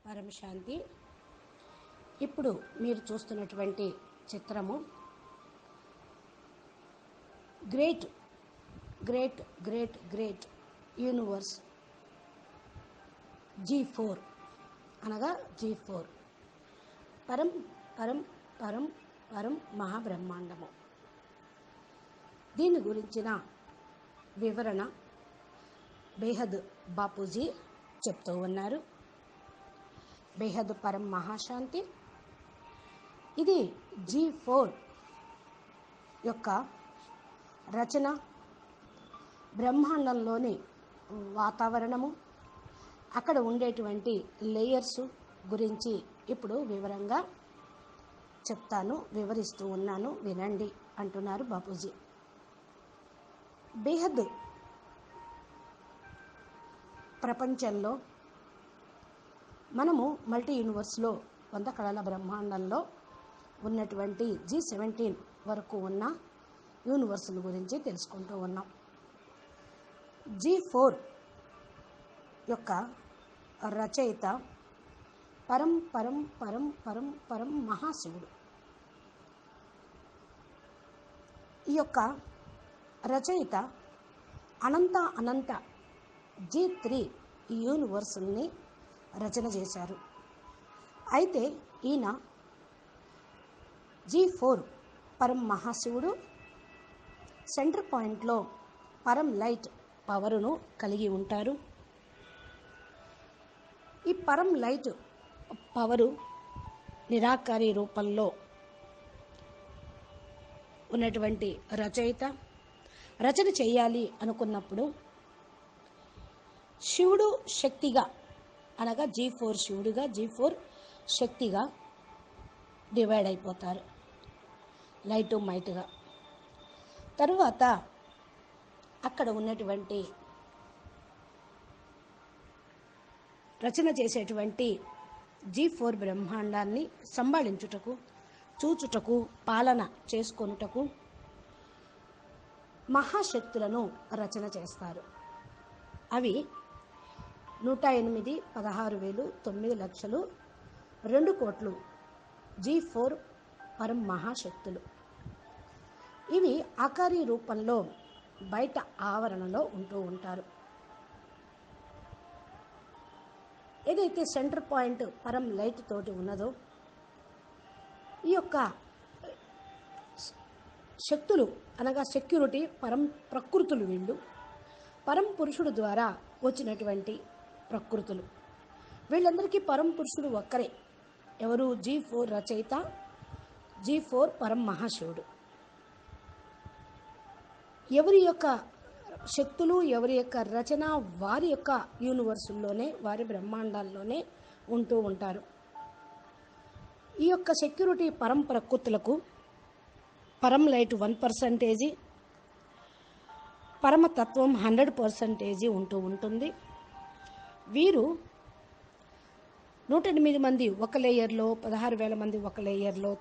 పరమశాంతి. ఇప్పుడు మీరు చూస్తున్నటువంటి చిత్రము great great great great universe G4 అనగా G4 పరం పరం పరం పరం మహాబ్రహ్మాండము. దీని గురించిన వివరణ బేహద్ బాపూజీ చెప్తూ ఉన్నారు. బేహద్ పరం మహాశాంతి. ఇది G4 యొక్క రచన, బ్రహ్మాండంలోని వాతావరణము, అక్కడ ఉండేటువంటి లేయర్స్ గురించి ఇప్పుడు వివరంగా చెప్తాను, వివరిస్తూ ఉన్నాను, వినండి అంటున్నారు బాపూజీ. బేహద్ ప్రపంచంలో మనము మల్టీ యూనివర్స్లో 100 కళల బ్రహ్మాండంలో ఉన్నటువంటి G17 వరకు ఉన్న యూనివర్సుల గురించి తెలుసుకుంటూ ఉన్నాం. G4 యొక్క రచయిత పరం పరం పరం పరం పరం మహాశివుడు. ఈ యొక్క రచయిత అనంత G3 యూనివర్సుల్ని రచన చేశారు. అయితే ఈయన G4 పరం మహాశివుడు సెంటర్ పాయింట్లో పరం లైట్ పవరును కలిగి ఉంటారు. ఈ పరం లైట్ పవరు నిరాకారి రూపంలో ఉన్నటువంటి రచయిత రచన చేయాలి అనుకున్నప్పుడు శివుడు శక్తిగా అనగా G4 శివుడిగా, G4 శక్తిగా డివైడ్ అయిపోతారు, లైటు మైట్గా. తరువాత అక్కడ ఉన్నటువంటి రచన చేసేటువంటి G4 బ్రహ్మాండాన్ని సంభాళించుటకు, చూచుటకు, పాలన చేసుకొనుటకు మహాశక్తులను రచన చేస్తారు. అవి 108, 16,000, 9,00,000, 2 కోట్లు G4 పరం మహాశక్తులు. ఇవి ఆకారీ రూపంలో బయట ఆవరణలో ఉంటూ ఉంటారు. ఏదైతే సెంటర్ పాయింట్ పరం లైట్ తోటి ఉన్నదో ఈ యొక్క శక్తులు అనగా సెక్యూరిటీ పరం ప్రకృతులు, వీళ్ళు పరం పురుషుడు ద్వారా వచ్చినటువంటి ప్రకృతులు. వీళ్ళందరికీ పరం పురుషుడు ఒక్కరే. ఎవరు? G4 రచయిత, G4 పరం మహాశివుడు. ఎవరి యొక్క శక్తులు, ఎవరి యొక్క రచన వారి యొక్క యూనివర్సుల్లోనే, వారి బ్రహ్మాండాల్లోనే ఉంటూ ఉంటారు. ఈ యొక్క సెక్యూరిటీ పరం ప్రకృతులకు పరం లైట్ 1%, పరమతత్వం 100% ఉంటూ ఉంటుంది. వీరు 108 మంది ఒక లేయర్లో, 16,000 మంది ఒక లేయర్లో,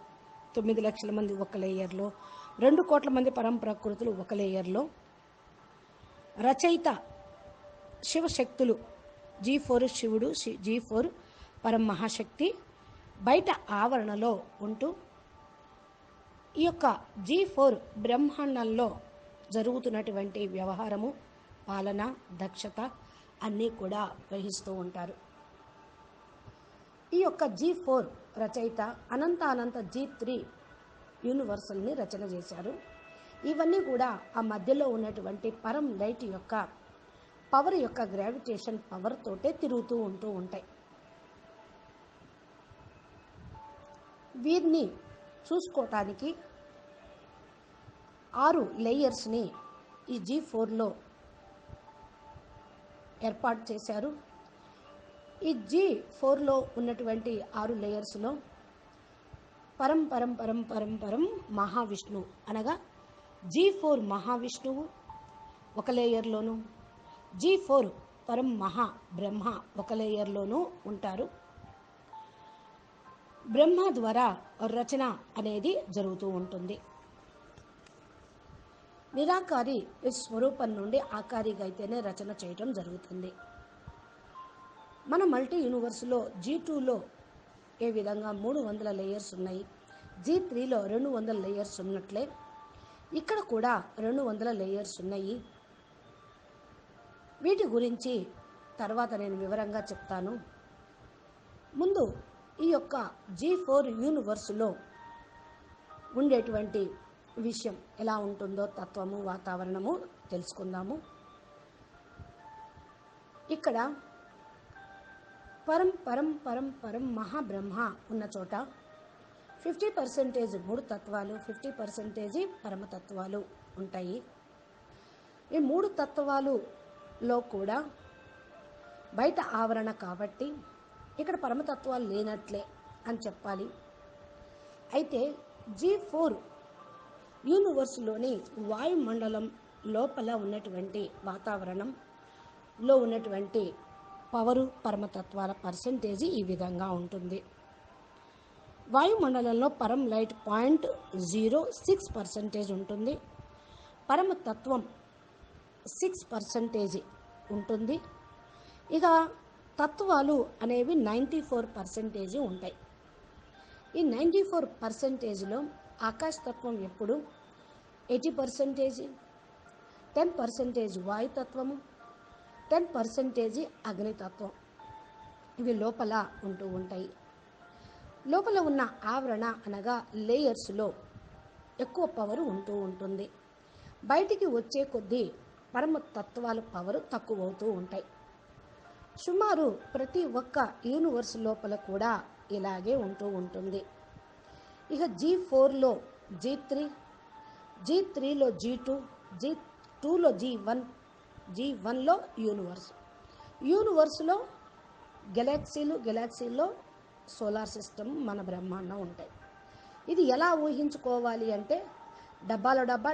9,00,000 మంది ఒక లేయర్లో, 2 కోట్ల మంది పరం ప్రకృతులు ఒక లేయర్లో, రచయిత శివశక్తులు G4 శివుడు, G4 పరం మహాశక్తి బయట ఆవరణలో ఉంటూ ఈ యొక్క G4 బ్రహ్మాండంలో జరుగుతున్నటువంటి వ్యవహారము, పాలన, దక్షత అన్నీ కూడా వహిస్తూ ఉంటారు. ఈ యొక్క G4 రచయిత అనంత G3 యూనివర్సల్ని రచన చేశారు. ఇవన్నీ కూడా ఆ మధ్యలో ఉన్నటువంటి పరం లైట్ యొక్క పవర్ యొక్క గ్రావిటేషన్ పవర్ తోటే తిరుగుతూ ఉంటాయి. వీరిని చూసుకోవటానికి 6 లేయర్స్ని ఈ G4లో ఏర్పాటు చేశారు. ఈ G4లో ఉన్నటువంటి 6 లేయర్స్లో పరం పరం పరం పరం పరం మహావిష్ణువు అనగా G4 మహావిష్ణువు ఒక లేయర్లోను, G4 పరం మహా బ్రహ్మ ఒక లేయర్లోనూ ఉంటారు. బ్రహ్మ ద్వారా రచన అనేది జరుగుతూ ఉంటుంది. నిరాకారి స్వరూపం నుండి ఆకారిగా అయితేనే రచన చేయటం జరుగుతుంది. మన మల్టీ యూనివర్స్లో G2లో ఏ విధంగా 300 లేయర్స్ ఉన్నాయి, G3లో 200 లేయర్స్ ఉన్నట్లే ఇక్కడ కూడా 200 లేయర్స్ ఉన్నాయి. వీటి గురించి తర్వాత నేను వివరంగా చెప్తాను. ముందు ఈ యొక్క G4 యూనివర్స్లో ఉండేటువంటి విషయం ఎలా ఉంటుందో తత్వము వాతావరణము తెలుసుకుందాము. ఇక్కడ పరం పరం పరం పరం మహాబ్రహ్మ ఉన్న చోట 50% 3 తత్వాలు, 50% పరమతత్వాలు ఉంటాయి. ఈ 3 తత్వాలులో కూడా బయట ఆవరణ కాబట్టి ఇక్కడ పరమతత్వాలు లేనట్లే అని చెప్పాలి. అయితే G4 యూనివర్స్లోని వాయుమండలం లోపల ఉన్నటువంటి వాతావరణంలో ఉన్నటువంటి పవరు పరమతత్వాల పర్సెంటేజీ ఈ విధంగా ఉంటుంది. వాయుమండలంలో పరం లైట్ 0.06% ఉంటుంది. పరమతత్వం 6% ఉంటుంది. ఇక తత్వాలు అనేవి 94% ఉంటాయి. ఈ 94%లో ఆకాశతత్వం ఎప్పుడు 80%, 10% వాయుతత్వము, 10% అగ్నితత్వం ఇవి లోపల ఉంటూ ఉంటాయి. లోపల ఉన్న ఆవరణ అనగా లేయర్స్లో ఎక్కువ పవర్ ఉంటూ ఉంటుంది. బయటికి వచ్చే కొద్దీ పరమతత్వాల పవర్ తక్కువ అవుతూ ఉంటాయి. సుమారు ప్రతి ఒక్క యూనివర్స్ లోపల కూడా ఇలాగే ఉంటూ ఉంటుంది. ఇక G4లో G3, G3లో G2, G2లో G1, G1లో యూనివర్స్లో గెలాక్సీలో solar system మన బ్రహ్మాండం ఉంటాయి. ఇది ఎలా ఊహించుకోవాలి అంటే డబ్బాల డబ్బా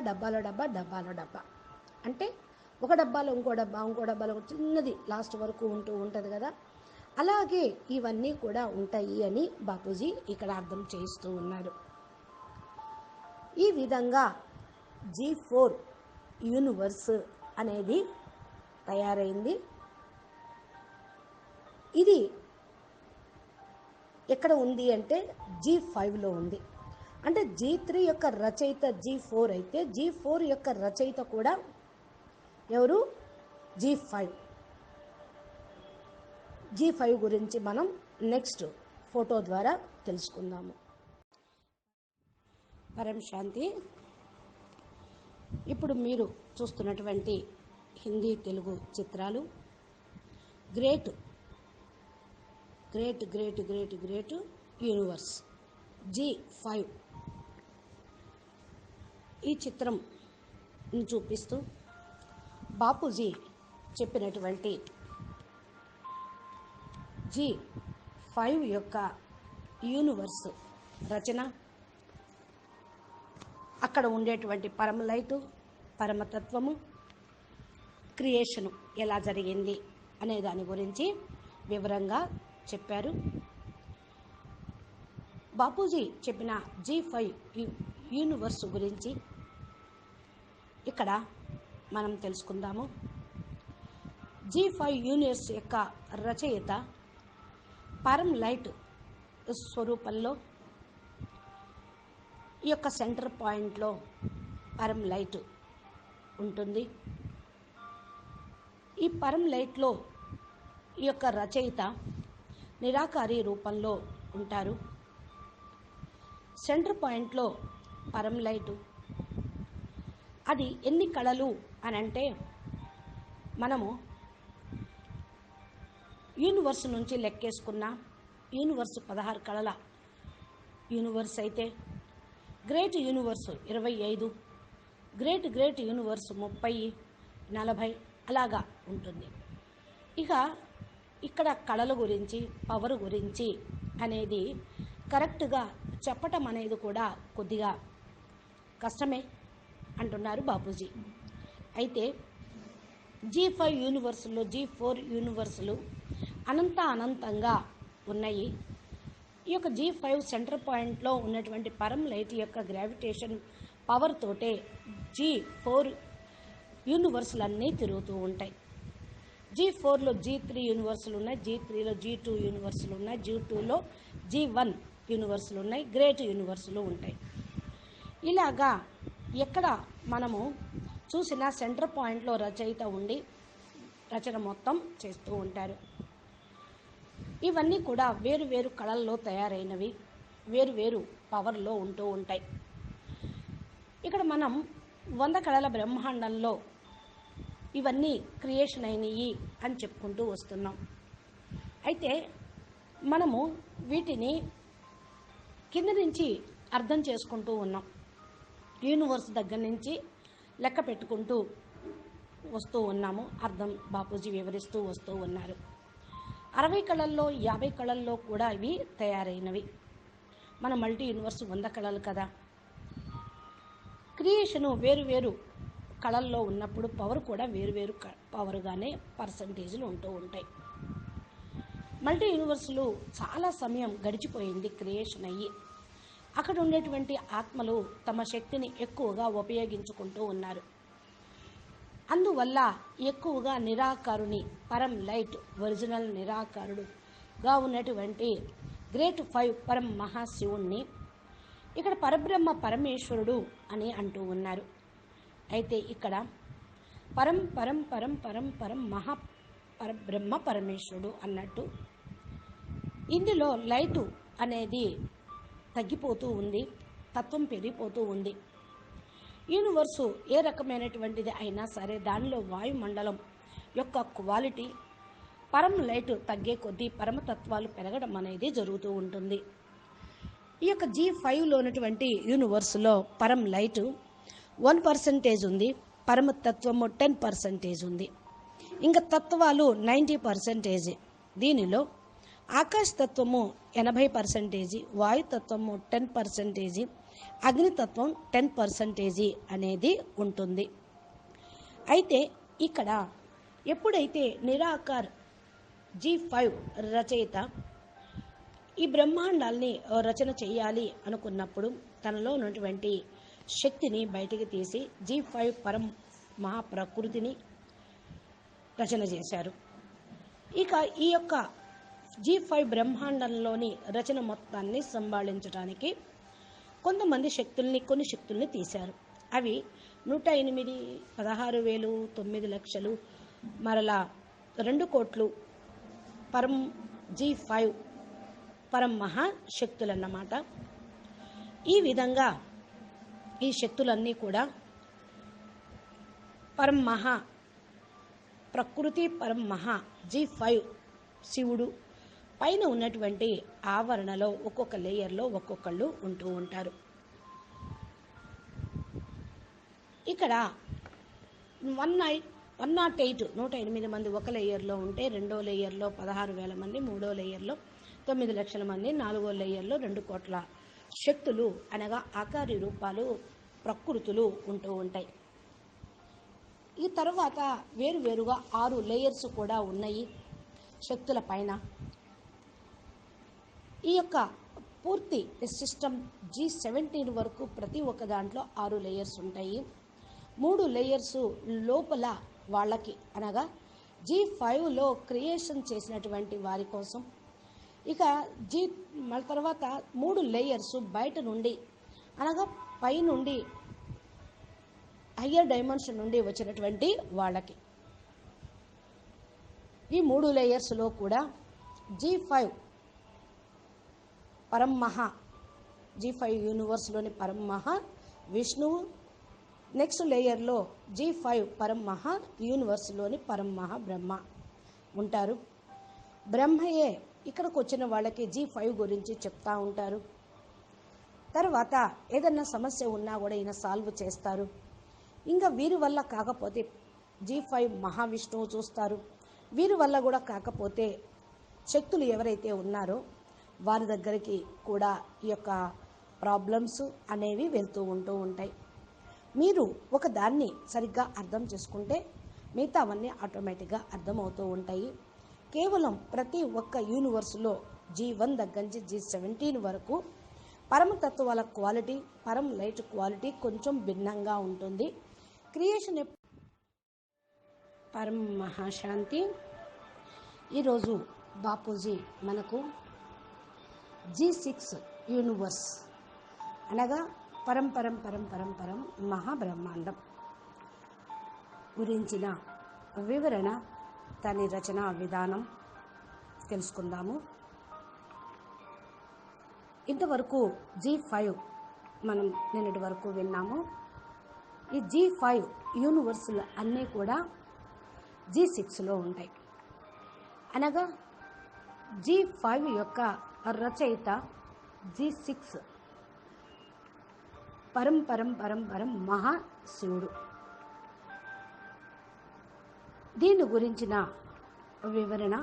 అంటే ఒక డబ్బాలో ఇంకో డబ్బాలో చిన్నది లాస్ట్ వరకు ఉంటూ ఉంటుంది కదా, అలాగే ఇవన్నీ కూడా ఉంటాయి అని బాపూజీ ఇక్కడ అర్థం చేస్తూ ఉన్నారు. ఈ విధంగా G4 యూనివర్స్ అనేది తయారైంది. ఇది ఎక్కడ ఉంది అంటే G5లో ఉంది. అంటే G3 యొక్క రచయిత G4 అయితే G4 యొక్క రచయిత కూడా ఎవరు? G5 గురించి మనం నెక్స్ట్ ఫోటో ద్వారా తెలుసుకుందాము. పరం శాంతి. ఇప్పుడు మీరు చూస్తున్నటువంటి హిందీ తెలుగు చిత్రాలు గ్రేట్ యూనివర్స్ G5 ఈ చిత్రం చూపిస్తూ బాపూజీ చెప్పినటువంటి G5 యొక్క యూనివర్స్ రచన, అక్కడ ఉండేటువంటి పరమలైటు, పరమతత్వము, క్రియేషను ఎలా జరిగింది అనే దాని గురించి వివరంగా చెప్పారు. బాపూజీ చెప్పిన G5 యూనివర్స్ గురించి ఇక్కడ మనం తెలుసుకుందాము. G5 యూనివర్స్ యొక్క రచయిత పరం లైట్ స్వరూపంలో ఈ యొక్క సెంటర్ పాయింట్లో పరం లైట్ ఉంటుంది. ఈ పరం లైట్లో ఈ యొక్క రచయిత నిరాకారి రూపంలో ఉంటారు. సెంటర్ పాయింట్లో పరం లైటు అది ఎన్ని కళలు అని అంటే మనము యూనివర్స్ నుంచి లెక్కేసుకున్న యూనివర్స్ 16 కళల యూనివర్స్ అయితే గ్రేట్ యూనివర్స్ 25, గ్రేట్ యూనివర్స్ 30, 40 అలాగా ఉంటుంది. ఇక ఇక్కడ కళల గురించి పవర్ గురించి అనేది కరెక్ట్గా చెప్పటం అనేది కూడా కొద్దిగా కష్టమే అంటున్నారు బాపూజీ. అయితే G5 యూనివర్సులు, G4 యూనివర్సులు అనంతంగా ఉన్నాయి. ఈ యొక్క G5 సెంటర్ పాయింట్లో ఉన్నటువంటి పరం లైట్ యొక్క గ్రావిటేషన్ పవర్ తోటే G4 యూనివర్సులన్నీ తిరుగుతూ ఉంటాయి. G4లో G3 యూనివర్సులు ఉన్నాయి, G3లో G2 యూనివర్సులు ఉన్నాయి, G2లో G1 యూనివర్సులు ఉన్నాయి, గ్రేట్ యూనివర్సులు ఉంటాయి. ఇలాగా ఎక్కడ మనము చూసిన సెంటర్ పాయింట్లో రచయిత ఉండి రచన మొత్తం చేస్తూ ఉంటారు. ఇవన్నీ కూడా వేరు వేరు కళల్లో తయారైనవి, వేరు వేరు పవర్లో ఉంటూ ఉంటాయి. ఇక్కడ మనం 100 కళల బ్రహ్మాండంలో ఇవన్నీ క్రియేషన్ అయినవి అని చెప్పుకుంటూ వస్తున్నాం. అయితే మనము వీటిని కింద నుంచి అర్థం చేసుకుంటూ ఉన్నాం. యూనివర్స్ దగ్గర నుంచి లెక్క పెట్టుకుంటూ వస్తూ ఉన్నాము. అర్థం బాపూజీ వివరిస్తూ వస్తూ ఉన్నారు. 60 కళల్లో 50 కళల్లో కూడా ఇవి తయారైనవి. మన మల్టీ యూనివర్స్ 100 కళలు కదా. క్రియేషను వేరు వేరు కళల్లో ఉన్నప్పుడు పవర్ కూడా వేరు వేరు పవర్గానే పర్సంటేజ్లు ఉంటూ ఉంటాయి. మల్టీ యూనివర్సులు చాలా సమయం గడిచిపోయింది క్రియేషన్ అయ్యి. అక్కడ ఉండేటువంటి ఆత్మలు తమ శక్తిని ఎక్కువగా ఉపయోగించుకుంటూ ఉన్నారు. అందువల్ల ఎక్కువగా నిరాకారుని, పరం లైట్, ఒరిజినల్ నిరాకారుడుగా ఉన్నటువంటి గ్రేట్ 5 పరం మహాశివుణ్ణి ఇక్కడ పరబ్రహ్మ పరమేశ్వరుడు అని అంటూ ఉన్నారు. అయితే ఇక్కడ పరం పరం పరం పరం పరం మహా పరబ్రహ్మ పరమేశ్వరుడు అన్నట్టు ఇందులో లైటు అనేది తగ్గిపోతూ ఉంది, తత్వం పెరిగిపోతూ ఉంది. యూనివర్సు ఏ రకమైనటువంటిది అయినా సరే దానిలో వాయుమండలం యొక్క క్వాలిటీ పరం లైట్ తగ్గే కొద్దీ పరమతత్వాలు పెరగడం అనేది జరుగుతూ ఉంటుంది. ఈ యొక్క G5లో ఉన్నటువంటి యూనివర్సులో పరం లైట్ 1% ఉంది, పరమతత్వము 10% ఉంది. ఇంకా తత్వాలు 90%. దీనిలో ఆకాశతత్వము 80%, వాయుతత్వము 10%, అగ్నితత్వం 10% అనేది ఉంటుంది. అయితే ఇక్కడ ఎప్పుడైతే నిరాకార్ G5 రచయిత ఈ బ్రహ్మాండాల్ని రచన చేయాలి అనుకున్నప్పుడు తనలో ఉన్నటువంటి శక్తిని బయటికి తీసి G5 పరం మహాప్రకృతిని రచన చేశారు. ఇక ఈ యొక్క G5 బ్రహ్మాండంలోని రచన మొత్తాన్ని సంభాళించడానికి కొంతమంది శక్తుల్ని, కొన్ని శక్తుల్ని తీశారు. అవి 108, 16,000, 9 లక్షలు, మరలా 2 కోట్లు పరం G5 పరం మహాశక్తులన్నమాట. ఈ విధంగా ఈ శక్తులన్నీ కూడా పరం మహా ప్రకృతి, పరం మహా G5 శివుడు పైన ఉన్నటువంటి ఆవరణలో ఒక్కొక్క లేయర్లో ఒక్కొక్కళ్ళు ఉంటూ ఉంటారు. ఇక్కడ 108 మంది ఒక లేయర్లో ఉంటే, రెండో లేయర్లో 16,000 మంది, మూడో లేయర్లో 9 లక్షల మంది, నాలుగో లేయర్లో 2 కోట్ల శక్తులు అనగా ఆకారి రూపాలు, ప్రకృతులు ఉంటూ ఉంటాయి. ఈ తర్వాత వేరువేరుగా 6 లేయర్స్ కూడా ఉన్నాయి శక్తుల పైన. ఈ యొక్క పూర్తి సిస్టమ్ G17 వరకు ప్రతి ఒక్క దాంట్లో 6 లేయర్స్ ఉంటాయి. 3 లేయర్స్ లోపల వాళ్ళకి అనగా G5లో క్రియేషన్ చేసినటువంటి వారి కోసం. ఇక మళ్ళీ తర్వాత 3 లేయర్స్ బయట నుండి అనగా పై నుండి హయ్యర్ డైమెన్షన్ నుండి వచ్చినటువంటి వాళ్ళకి. ఈ 3 లేయర్స్లో కూడా G5 పరం మహా, G5 యూనివర్స్లోని పరం మహా విష్ణువు, నెక్స్ట్ లేయర్లో G5 పరం మహా యూనివర్స్లోని పరం మహా బ్రహ్మ ఉంటారు. బ్రహ్మయే ఇక్కడికి వచ్చిన వాళ్ళకి G5 గురించి చెప్తా ఉంటారు. తర్వాత ఏదన్నా సమస్య ఉన్నా కూడా ఈయన సాల్వ్ చేస్తారు. ఇంకా వీరి వల్ల కాకపోతే G5 మహావిష్ణువు చూస్తారు. వీరి వల్ల కూడా కాకపోతే శక్తులు ఎవరైతే ఉన్నారో వారి దగ్గరికి కూడా ఈ యొక్క ప్రాబ్లమ్స్ అనేవి వెళ్తూ ఉంటూ ఉంటాయి. మీరు ఒక దాన్ని సరిగ్గా అర్థం చేసుకుంటే మిగతావన్నీ ఆటోమేటిక్గా అర్థమవుతూ ఉంటాయి. కేవలం ప్రతి ఒక్క యూనివర్స్లో G1 దగ్గర నుంచి G17 వరకు పరమతత్వాల క్వాలిటీ, పరం లైట్ క్వాలిటీ కొంచెం భిన్నంగా ఉంటుంది. క్రియేషన్ పరం మహాశాంతి. ఈరోజు బాపూజీ మనకు G6 యూనివర్స్ అనగా పరం పరం పరం పరం పరం మహాబ్రహ్మాండం గురించిన వివరణ, దాని రచనా విధానం తెలుసుకుందాము. ఇంతవరకు G5 మనం నిన్నటి వరకు విన్నాము. ఈ G5 యూనివర్సులు అన్నీ కూడా G6లో ఉంటాయి. అనగా G5 యొక్క రచయిత G6 పరం పరం పరం పరం మహాశివుడు. దీని గురించిన వివరణ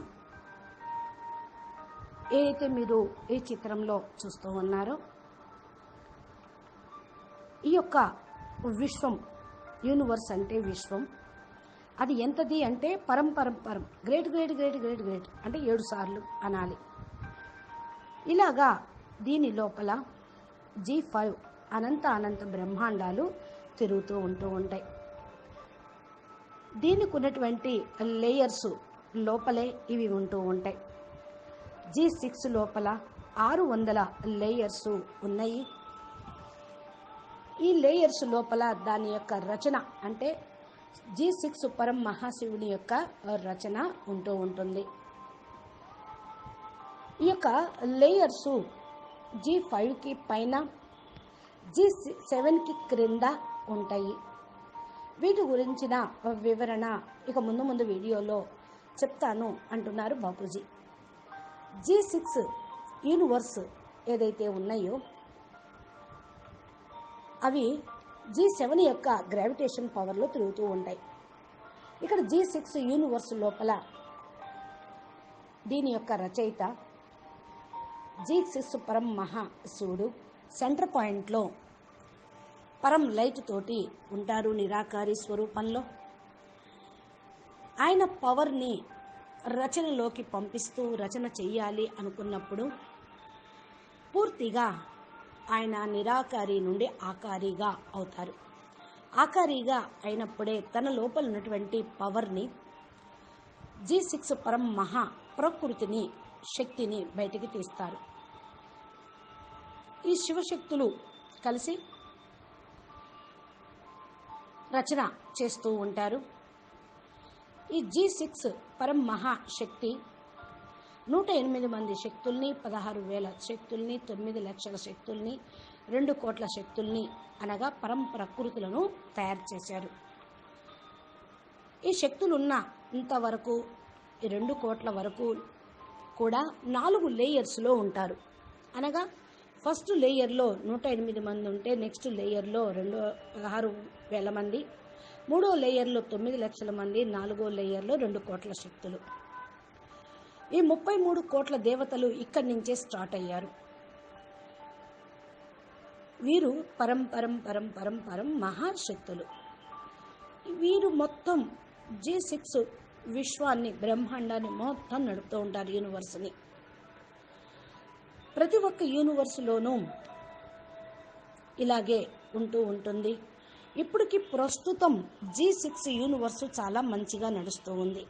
ఏదైతే మీరు ఈ చిత్రంలో చూస్తూ ఉన్నారో, ఈ యొక్క విశ్వం, యూనివర్స్ అంటే విశ్వం, అది ఎంతది అంటే పరం పరం పరం, great great great great great అంటే 7 సార్లు అనాలి. ఇలాగా దీని లోపల G5 అనంత బ్రహ్మాండాలు తిరుగుతూ ఉంటూ ఉంటాయి. దీనికి ఉన్నటువంటి లేయర్స్ లోపలే ఇవి ఉంటూ ఉంటాయి. G6 లోపల 600 లేయర్స్ ఉన్నాయి. ఈ లేయర్స్ లోపల దాని యొక్క రచన అంటే G6 పరం మహాశివుని యొక్క రచన ఉంటూ ఉంటుంది. ఈ యొక్క లేయర్స్ G5కి పైన, G7కి క్రింద ఉంటాయి. వీటి గురించిన వివరణ ఇక ముందు వీడియోలో చెప్తాను అంటున్నారు బాపూజీ. G6 యూనివర్స్ ఏదైతే ఉన్నాయో అవి G7 యొక్క గ్రావిటేషన్ పవర్లో తిరుగుతూ ఉంటాయి. ఇక్కడ G6 యూనివర్స్ లోపల దీని యొక్క రచయిత G6 పరం మహాశివుడు సెంటర్ పాయింట్లో పరం లైట్ తోటి ఉంటారు, నిరాకారి స్వరూపంలో. ఆయన పవర్ని రచనలోకి పంపిస్తూ రచన చెయ్యాలి అనుకున్నప్పుడు పూర్తిగా ఆయన నిరాకారి నుండి ఆకారిగా అవుతారు. ఆకారిగా అయినప్పుడే తన లోపల ఉన్నటువంటి పవర్ని, G6 పరం మహా ప్రకృతిని, శక్తిని బయటికి తీస్తారు. ఈ శివశక్తులు కలిసి రచన చేస్తూ ఉంటారు. ఈ G6 పరం మహాశక్తి 108 మంది శక్తుల్ని, 16,000 శక్తుల్ని, 9 లక్షల శక్తుల్ని, 2 కోట్ల శక్తుల్ని అనగా పరం ప్రకృతులను తయారు చేశారు. ఈ శక్తులున్న ఇంతవరకు 2 కోట్ల వరకు కూడా 4 లేయర్స్లో ఉంటారు. అనగా ఫస్ట్ లేయర్లో 108 మంది ఉంటే, నెక్స్ట్ లేయర్లో 16,000 మంది, 3వ లేయర్లో 9 లక్షల మంది, 4వ లేయర్లో 2 కోట్ల శక్తులు. ఈ 33 కోట్ల దేవతలు ఇక్కడి నుంచే స్టార్ట్ అయ్యారు. వీరు పరం పరం పరం పరం పరం మహాశక్తులు. వీరు మొత్తం G6 విశ్వాన్ని, బ్రహ్మాండాన్ని మొత్తం నడుపుతూ ఉంటారు, యూనివర్స్ని. ప్రతి ఒక్క యూనివర్స్లోనూ ఇలాగే ఉంటూ ఉంటుంది. ఇప్పటికి ప్రస్తుతం G6 యూనివర్స్ చాలా మంచిగా నడుస్తూ ఉంది.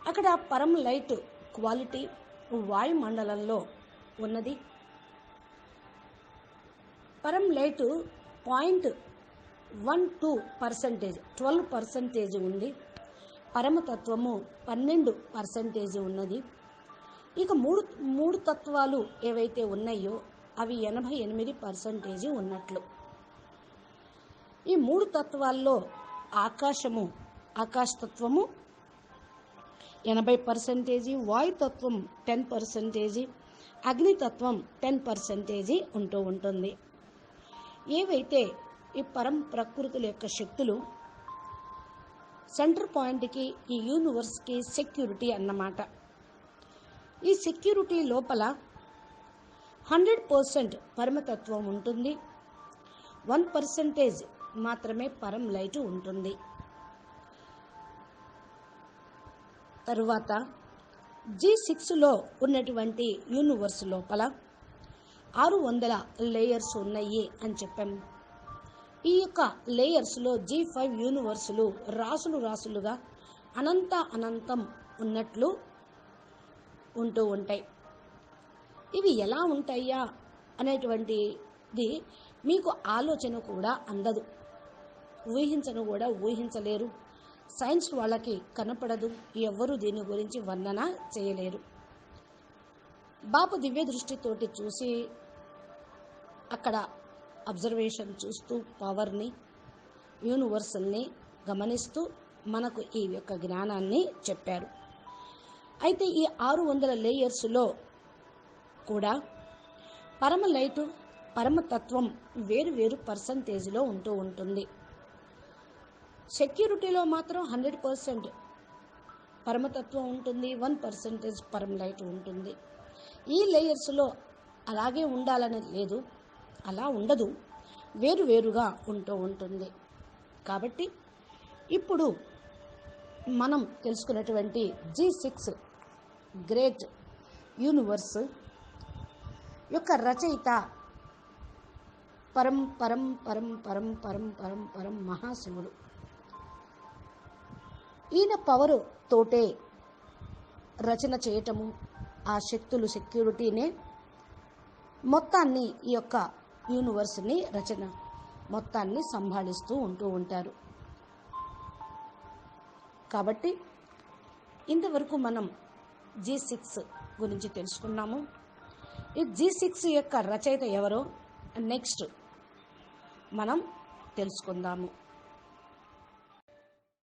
అక్కడ పరం లైట్ క్వాలిటీ వాయుమండలంలో ఉన్నది. పరం లైట్ 0.12%, 12% ఉంది. పరమతత్వము 12% ఉన్నది. ఇక మూడు తత్వాలు ఏవైతే ఉన్నాయో అవి 88% ఉన్నట్లు. ఈ 3 తత్వాల్లో ఆకాశతత్వము 80%, వాయుతత్వం 10%, అగ్నితత్వం 10% ఉంటూ ఉంటుంది. ఏవైతే ఈ పరం ప్రకృతుల యొక్క శక్తులు సెంటర్ పాయింట్కి, ఈ యూనివర్స్కి సెక్యూరిటీ అన్నమాట. ఈ సెక్యూరిటీ లోపల 100% పరమతత్వం ఉంటుంది, 1% మాత్రమే పరం లైట్ ఉంటుంది. తరువాత G6లో ఉన్నటువంటి యూనివర్స్ లోపల 600 లేయర్స్ ఉన్నాయి అని చెప్పాము. ఈ యొక్క లేయర్స్లో G5 యూనివర్సులు రాసులు రాసులుగా అనంతం ఉన్నట్లు ఉంటూ ఉంటాయి. ఇవి ఎలా ఉంటాయా అనేటువంటిది మీకు ఆలోచన కూడా అందదు, ఊహించలేరు. సైన్స్ వాళ్ళకి కనపడదు, ఎవ్వరూ దీని గురించి వర్ణన చేయలేరు. బాపు దివ్య దృష్టితోటి చూసి అక్కడ అబ్జర్వేషన్ చూస్తూ పవర్ని, యూనివర్సల్ని గమనిస్తూ మనకు ఈ యొక్క జ్ఞానాన్ని చెప్పారు. అయితే ఈ 600 లేయర్స్లో కూడా పరమలైటు, పరమతత్వం వేరు వేరు పర్సంటేజ్లో ఉంటూ ఉంటుంది. సెక్యూరిటీలో మాత్రం 100% పరమతత్వం ఉంటుంది, 1% పరమలైట్ ఉంటుంది. ఈ లేయర్స్లో అలాగే ఉండాలని లేదు, అలా ఉండదు, వేరువేరుగా ఉంటూ ఉంటుంది. కాబట్టి ఇప్పుడు మనం తెలుసుకున్నటువంటి G6 గ్రేట్ యూనివర్స్ యొక్క రచయిత పరం పరం పరం పరం పరం పరం పరం మహాశివుడు. ఈయన పవరు తోటే రచన చేయటము, ఆ శక్తులు సెక్యూరిటీనే మొత్తాన్ని, ఈ యొక్క యూనివర్స్ని రచన మొత్తాన్ని సంభాళిస్తూ ఉంటూ ఉంటారు. కాబట్టి ఇంతవరకు మనం G6 గురించి తెలుసుకున్నాము. ఈ G6 యొక్క రచయిత ఎవరో నెక్స్ట్ మనం తెలుసుకుందాము.